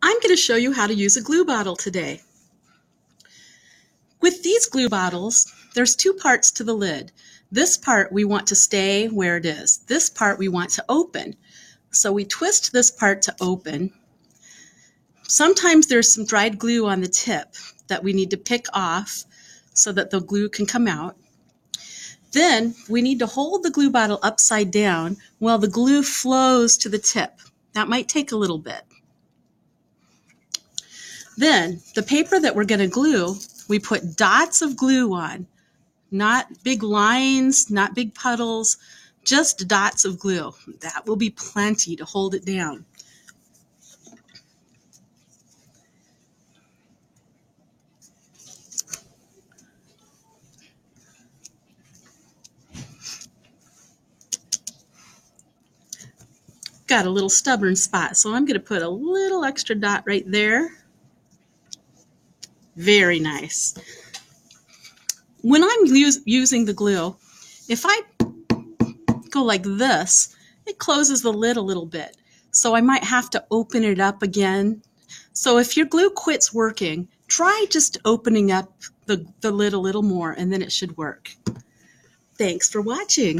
I'm going to show you how to use a glue bottle today. With these glue bottles, there's two parts to the lid. This part we want to stay where it is. This part we want to open. So we twist this part to open. Sometimes there's some dried glue on the tip that we need to pick off so that the glue can come out. Then we need to hold the glue bottle upside down while the glue flows to the tip. That might take a little bit. Then the paper that we're going to glue, we put dots of glue on, not big lines, not big puddles, just dots of glue. That will be plenty to hold it down. Got a little stubborn spot, so I'm going to put a little extra dot right there. Very nice. When I'm using the glue, if I go like this, it closes the lid a little bit. So I might have to open it up again. So if your glue quits working, try just opening up the lid a little more and then it should work. Thanks for watching.